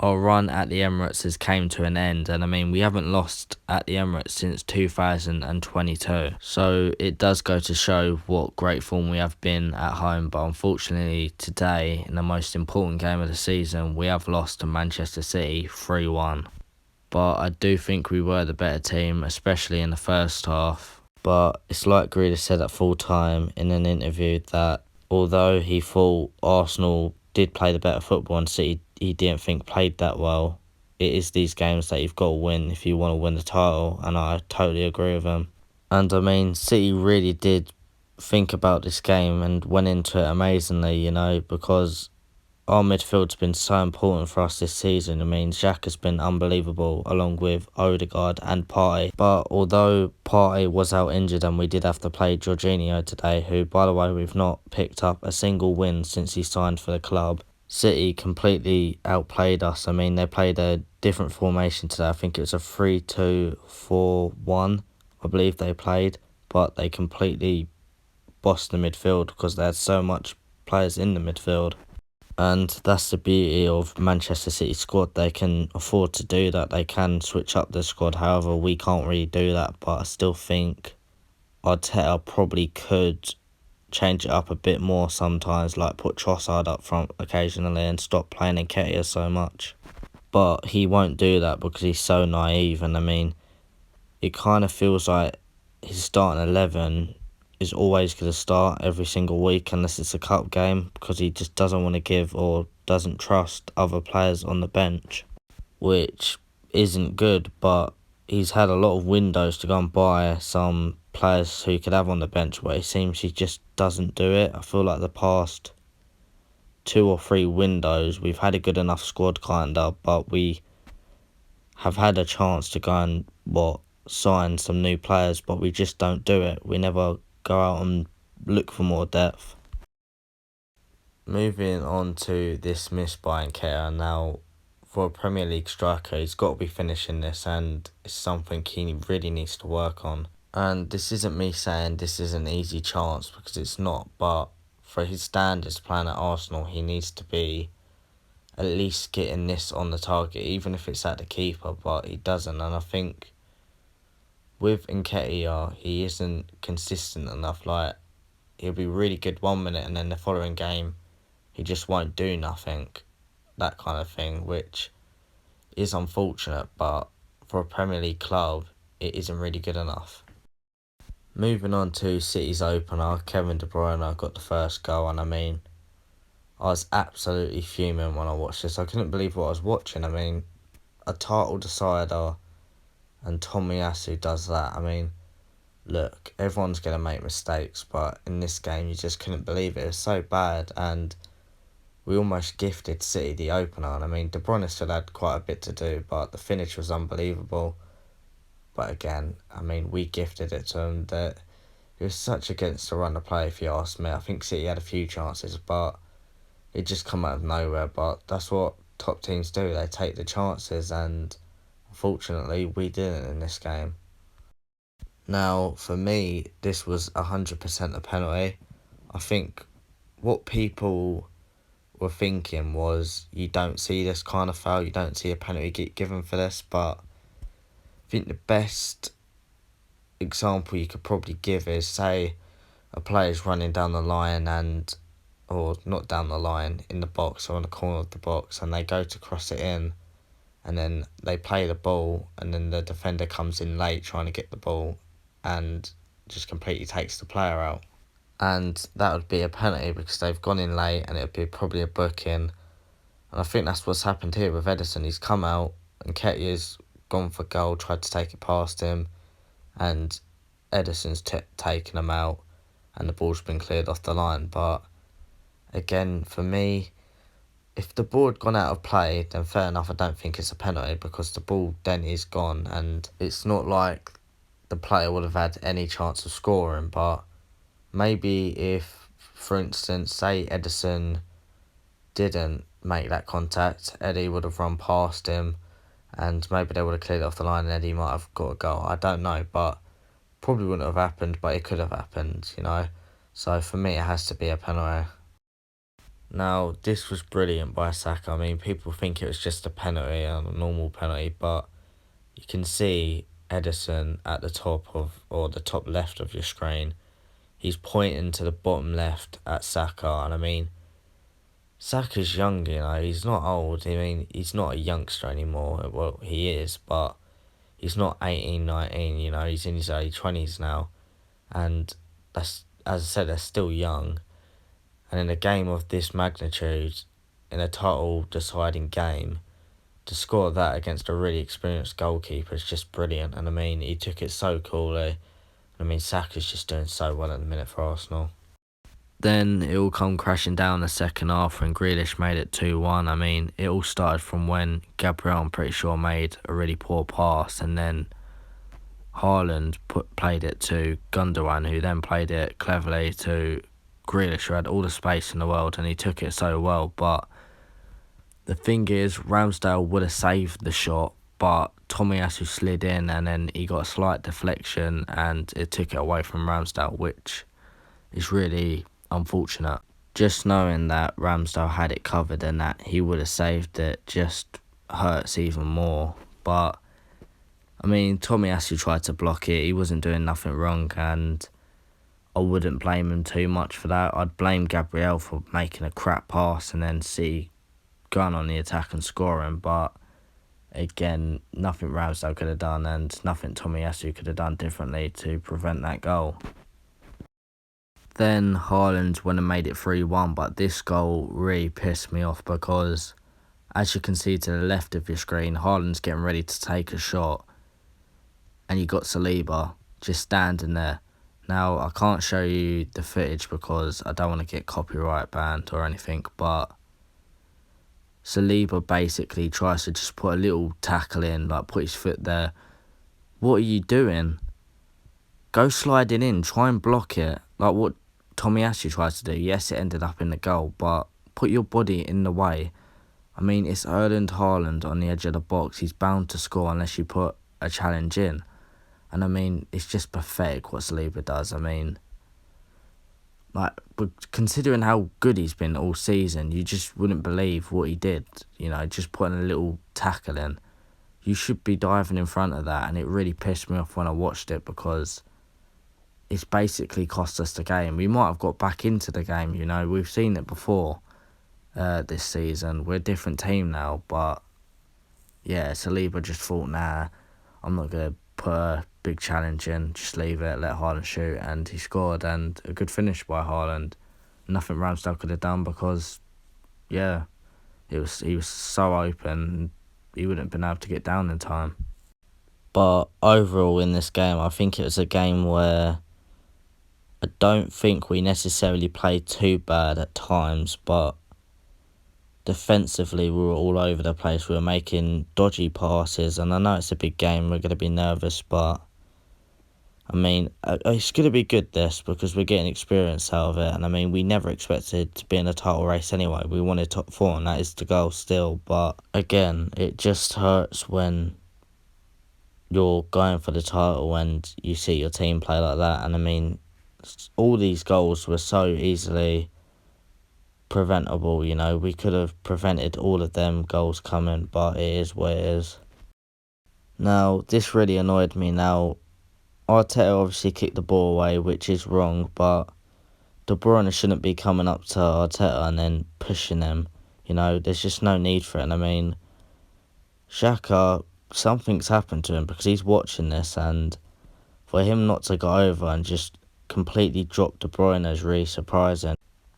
our run at the Emirates has came to an end, and I mean we haven't lost at the Emirates since 2022. So it does go to show what great form we have been at home. But unfortunately, today in the most important game of the season, we have lost to Manchester City 3-1. But I do think we were the better team, especially in the first half. But it's like Grealish said at full time in an interview that although he thought Arsenal did play the better football and City he didn't think played that well, it is these games that you've got to win if you want to win the title, and I totally agree with him. And I mean, City really did think about this game and went into it amazingly, because our midfield's been so important for us this season. I mean, Xhaka has been unbelievable along with Odegaard and Partey. But although Partey was out injured and we did have to play Jorginho today, who, by the way, we've not picked up a single win since he signed for the club, City completely outplayed us. I mean, they played a different formation today. I think it was a 3-2-4-1, I believe they played. But they completely bossed the midfield because they had so much players in the midfield. And that's the beauty of Manchester City squad. They can afford to do that. They can switch up the squad. However, we can't really do that. But I still think Arteta probably could change it up a bit more sometimes, like put Trossard up front occasionally and stop playing Nketiah so much. But he won't do that because he's so naive. And I mean, it kind of feels like his starting 11 is always going to start every single week unless it's a cup game, because he just doesn't want to give or doesn't trust other players on the bench, which isn't good. But he's had a lot of windows to go and buy some players who he could have on the bench, but it seems he just doesn't do it. I feel like the past 2 or 3 windows we've had a good enough squad kinda, but we have had a chance to go and sign some new players, but we just don't do it. We never go out and look for more depth. Moving on to this miss by Nketiah now, for a Premier League striker, he's got to be finishing this, and it's something he really needs to work on. And this isn't me saying this is an easy chance, because it's not, but for his standards playing at Arsenal, he needs to be at least getting this on the target, even if it's at the keeper, but he doesn't. And I think with Nketiah, he isn't consistent enough. Like, he'll be really good 1 minute and then the following game he just won't do nothing, that kind of thing, which is unfortunate, but for a Premier League club it isn't really good enough. Moving on to City's opener, Kevin De Bruyne got the first goal, and I mean, I was absolutely fuming when I watched this. I couldn't believe what I was watching. I mean, a title decider and Tomiyasu does that. I mean, look, everyone's going to make mistakes, but in this game you just couldn't believe it. It was so bad, and we almost gifted City the opener. And I mean, De Bruyne still had quite a bit to do, but the finish was unbelievable. But again, I mean, we gifted it to them. That it was such against the run of play, if you ask me. I think City had a few chances, but it just come out of nowhere. But that's what top teams do. They take the chances, and unfortunately, we didn't in this game. Now, for me, this was 100% a penalty. I think what people were thinking was, you don't see this kind of foul, you don't see a penalty get given for this, but I think the best example you could probably give is, say a player's running down the line or not down the line, in the box or on the corner of the box, and they go to cross it in, and then they play the ball, and then the defender comes in late trying to get the ball and just completely takes the player out. And that would be a penalty because they've gone in late, and it would be probably a booking. And I think that's what's happened here with Ederson. He's come out, and Nketiah's gone for goal, tried to take it past him, and Ederson's taken him out, and the ball's been cleared off the line. But again, for me, if the ball had gone out of play, then fair enough, I don't think it's a penalty, because the ball then is gone, and it's not like the player would have had any chance of scoring. But maybe if, for instance, say Ederson didn't make that contact, Eddie would have run past him, and maybe they would have cleared it off the line and Eddie might have got a goal. I don't know, but probably wouldn't have happened, but it could have happened. So for me, it has to be a penalty. Now, this was brilliant by Saka. I mean, people think it was just a penalty, a normal penalty, but you can see Edison at the top of, or the top left of your screen. He's pointing to the bottom left at Saka, and I mean, Saka's young, you know, he's not old. I mean, he's not a youngster anymore. Well, he is, but he's not 18, 19, you know, he's in his early 20s now. And that's, as I said, they're still young. And in a game of this magnitude, in a title deciding game, to score that against a really experienced goalkeeper is just brilliant. And I mean, he took it so coolly. I mean, Saka's just doing so well at the minute for Arsenal. Then it all come crashing down the second half when Grealish made it 2-1. I mean, it all started from when Gabriel, I'm pretty sure, made a really poor pass, and then Haaland played it to Gundogan, who then played it cleverly to Grealish, who had all the space in the world, and he took it so well. But the thing is, Ramsdale would have saved the shot, but Tomiyasu slid in, and then he got a slight deflection, and it took it away from Ramsdale, which is really unfortunate. Just knowing that Ramsdale had it covered and that he would have saved it just hurts even more. But I mean, Tomiyasu tried to block it. He wasn't doing nothing wrong, and I wouldn't blame him too much for that. I'd blame Gabriel for making a crap pass and then City going on the attack and scoring. But again, nothing Ramsdale could have done and nothing Tomiyasu could have done differently to prevent that goal. Then Haaland went and made it 3-1, but this goal really pissed me off because, as you can see to the left of your screen, Haaland's getting ready to take a shot, and you got Saliba just standing there. Now, I can't show you the footage because I don't want to get copyright banned or anything, but Saliba basically tries to just put a little tackle in, like put his foot there. What are you doing? Go sliding in, try and block it, like what Tomiyasu tries to do. Yes, it ended up in the goal, but put your body in the way. I mean, it's Erling Haaland on the edge of the box. He's bound to score unless you put a challenge in. And I mean, it's just pathetic what Saliba does. I mean, like, but considering how good he's been all season, you just wouldn't believe what he did. You know, just putting a little tackle in. You should be diving in front of that, and it really pissed me off when I watched it because it's basically cost us the game. We might have got back into the game, you know. We've seen it before this season. We're a different team now, but yeah, Saliba just thought, nah, I'm not going to put a big challenge in. Just leave it, let Haaland shoot, and he scored, and a good finish by Haaland. Nothing Ramsdale could have done because, yeah, he was so open, he wouldn't have been able to get down in time. But overall in this game, I think it was a game where I don't think we necessarily played too bad at times, but defensively we were all over the place. We were making dodgy passes, and I know it's a big game, we're going to be nervous, but I mean, it's going to be good this because we're getting experience out of it, and I mean, we never expected to be in a title race anyway. We wanted top 4, and that is the goal still, but again, it just hurts when you're going for the title and you see your team play like that, and I mean, all these goals were so easily preventable, you know. We could have prevented all of them goals coming, but it is what it is. Now, this really annoyed me. Now, Arteta obviously kicked the ball away, which is wrong, but De Bruyne shouldn't be coming up to Arteta and then pushing him. You know, there's just no need for it. And I mean, Xhaka, something's happened to him because he's watching this, and for him not to go over and just completely drop De Bruyne is really surprising.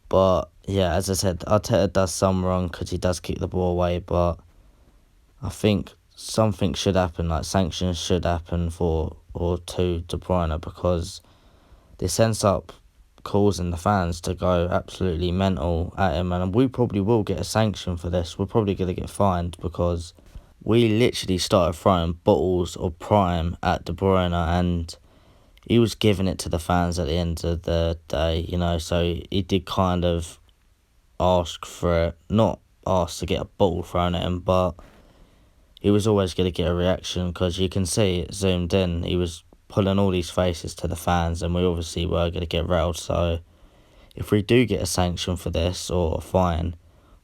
But yeah, as I said, Arteta does some wrong because he does kick the ball away, but I think something should happen, like sanctions should happen to De Bruyne, because this ends up causing the fans to go absolutely mental at him, and we probably will get a sanction for this. We're probably going to get fined because we literally started throwing bottles of Prime at De Bruyne, and he was giving it to the fans at the end of the day, you know, so he did kind of ask for it, not ask to get a bottle thrown at him, but he was always going to get a reaction because you can see it zoomed in. He was pulling all these faces to the fans, and we obviously were going to get rattled, so if we do get a sanction for this or a fine,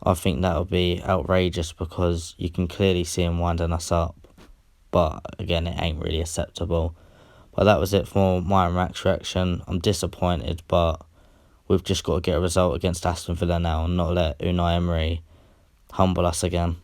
I think that would be outrageous because you can clearly see him winding us up. But again, it ain't really acceptable. But that was it for my Max reaction. I'm disappointed, but we've just got to get a result against Aston Villa now and not let Unai Emery humble us again.